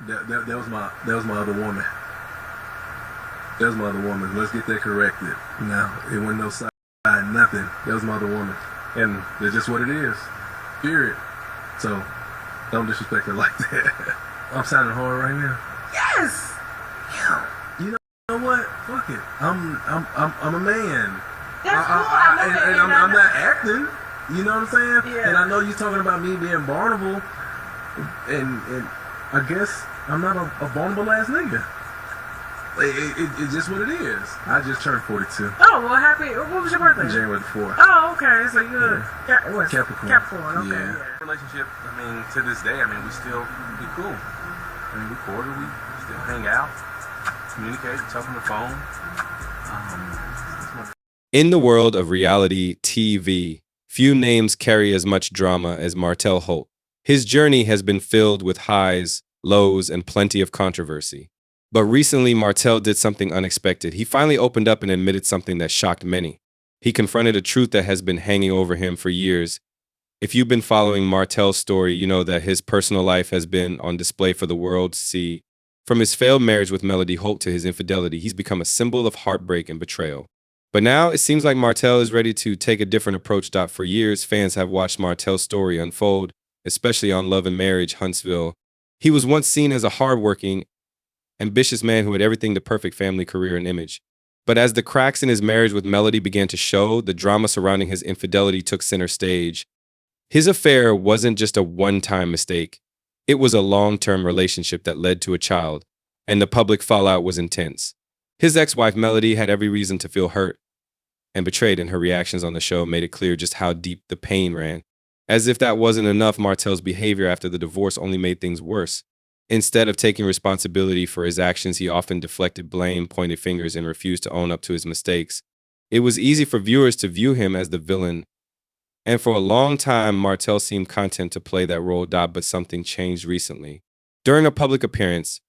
That was my other woman. That was my other woman. Let's get that corrected. No, it wasn't no side, nothing. That was my other woman. And that's just what it is. Period. So, don't disrespect her like that. I'm sounding hard right now. Yes! Yeah. You know what? Fuck it. I'm a man. That's cool. I love it. And I'm not acting. You know what I'm saying? Yeah. And I know you're talking about me being vulnerable. And I guess I'm not a vulnerable ass nigga. It's just what it is. I just turned 42. Oh, well, happy. What was your birthday? January 4th. Oh, okay. So you're Capricorn. Capricorn. Okay. Yeah. Relationship, I mean, to this day, I mean, we still be cool. I mean, we cordial, we still hang out, communicate, talk on the phone. In the world of reality TV, few names carry as much drama as Martell Holt. His journey has been filled with highs, lows, and plenty of controversy. But recently, Martell did something unexpected. He finally opened up and admitted something that shocked many. He confronted a truth that has been hanging over him for years. If you've been following Martell's story, you know that his personal life has been on display for the world to see. From his failed marriage with Melody Holt to his infidelity, he's become a symbol of heartbreak and betrayal. But now it seems like Martell is ready to take a different approach. For years, fans have watched Martell's story unfold, especially on Love and Marriage, Huntsville. He was once seen as a hardworking, ambitious man who had everything: the perfect family, career, and image. But as the cracks in his marriage with Melody began to show, the drama surrounding his infidelity took center stage. His affair wasn't just a one-time mistake. It was a long-term relationship that led to a child, and the public fallout was intense. His ex-wife Melody had every reason to feel hurt and betrayed, and her reactions on the show made it clear just how deep the pain ran. As if that wasn't enough, Martell's behavior after the divorce only made things worse. Instead of taking responsibility for his actions, he often deflected blame, pointed fingers, and refused to own up to his mistakes. It was easy for viewers to view him as the villain, and for a long time, Martell seemed content to play that role. But something changed recently. During a public appearance,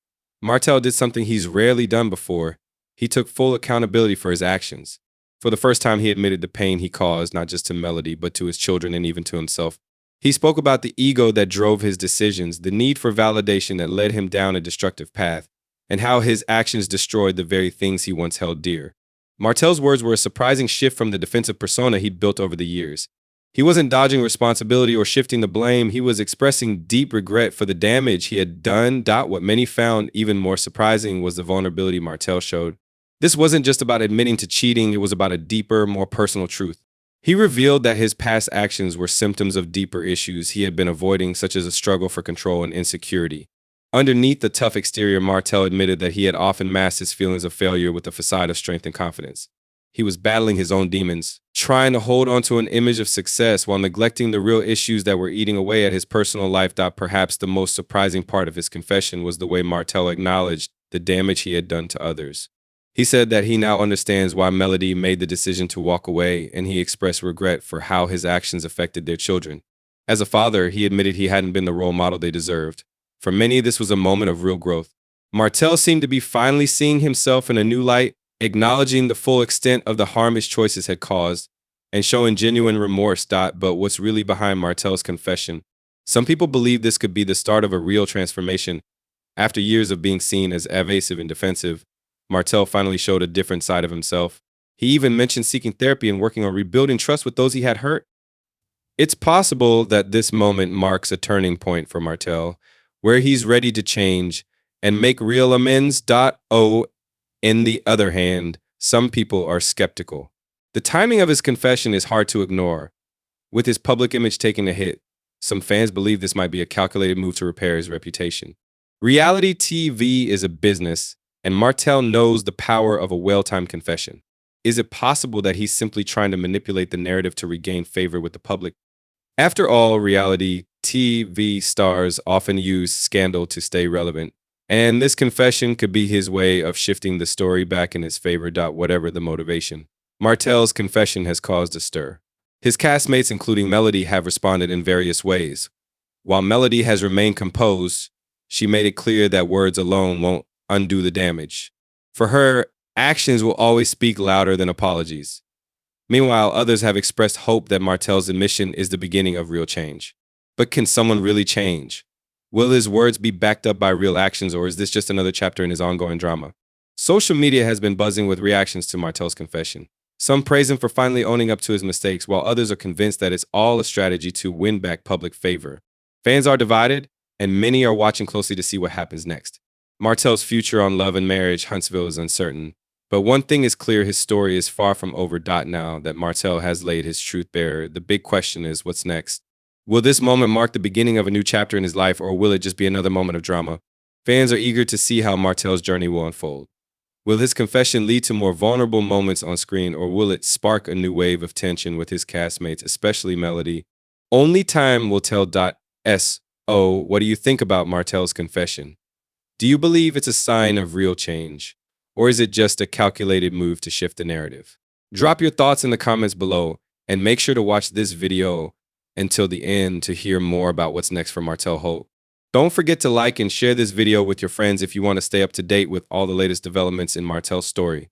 Martell did something he's rarely done before. He took full accountability for his actions. For the first time, he admitted the pain he caused, not just to Melody, but to his children and even to himself. He spoke about the ego that drove his decisions, the need for validation that led him down a destructive path, and how his actions destroyed the very things he once held dear. Martell's words were a surprising shift from the defensive persona he'd built over the years. He wasn't dodging responsibility or shifting the blame. He was expressing deep regret for the damage he had done. What many found even more surprising was the vulnerability Martell showed. This wasn't just about admitting to cheating, it was about a deeper, more personal truth. He revealed that his past actions were symptoms of deeper issues he had been avoiding, such as a struggle for control and insecurity. Underneath the tough exterior, Martell admitted that he had often masked his feelings of failure with a facade of strength and confidence. He was battling his own demons, trying to hold on to an image of success while neglecting the real issues that were eating away at his personal life. Perhaps the most surprising part of his confession was the way Martell acknowledged the damage he had done to others. He said that he now understands why Melody made the decision to walk away, and he expressed regret for how his actions affected their children. As a father, he admitted he hadn't been the role model they deserved. For many, this was a moment of real growth. Martell seemed to be finally seeing himself in a new light, acknowledging the full extent of the harm his choices had caused, and showing genuine remorse. But what's really behind Martell's confession? Some people believe this could be the start of a real transformation. After years of being seen as evasive and defensive, Martell finally showed a different side of himself. He even mentioned seeking therapy and working on rebuilding trust with those he had hurt. It's possible that this moment marks a turning point for Martell, where he's ready to change and make real amends. On the other hand, some people are skeptical. The timing of his confession is hard to ignore. With his public image taking a hit, some fans believe this might be a calculated move to repair his reputation. Reality TV is a business, and Martell knows the power of a well-timed confession. Is it possible that he's simply trying to manipulate the narrative to regain favor with the public? After all, reality TV stars often use scandal to stay relevant, and this confession could be his way of shifting the story back in his favor. Whatever the motivation, Martell's confession has caused a stir. His castmates, including Melody, have responded in various ways. While Melody has remained composed, she made it clear that words alone won't undo the damage. For her, actions will always speak louder than apologies. Meanwhile, others have expressed hope that Martell's admission is the beginning of real change. But can someone really change? Will his words be backed up by real actions, or is this just another chapter in his ongoing drama? Social media has been buzzing with reactions to Martell's confession. Some praise him for finally owning up to his mistakes, while others are convinced that it's all a strategy to win back public favor. Fans are divided, and many are watching closely to see what happens next. Martell's future on Love and Marriage Huntsville is uncertain, but one thing is clear: his story is far from over. Now that Martell has laid his truth bare, the big question is, what's next? Will this moment mark the beginning of a new chapter in his life, or will it just be another moment of drama? Fans are eager to see how Martell's journey will unfold. Will his confession lead to more vulnerable moments on screen, or will it spark a new wave of tension with his castmates, especially Melody? Only time will tell. So, what do you think about Martell's confession? Do you believe it's a sign of real change, or is it just a calculated move to shift the narrative? Drop your thoughts in the comments below, and make sure to watch this video until the end to hear more about what's next for Martell Holt. Don't forget to like and share this video with your friends if you want to stay up to date with all the latest developments in Martell's story.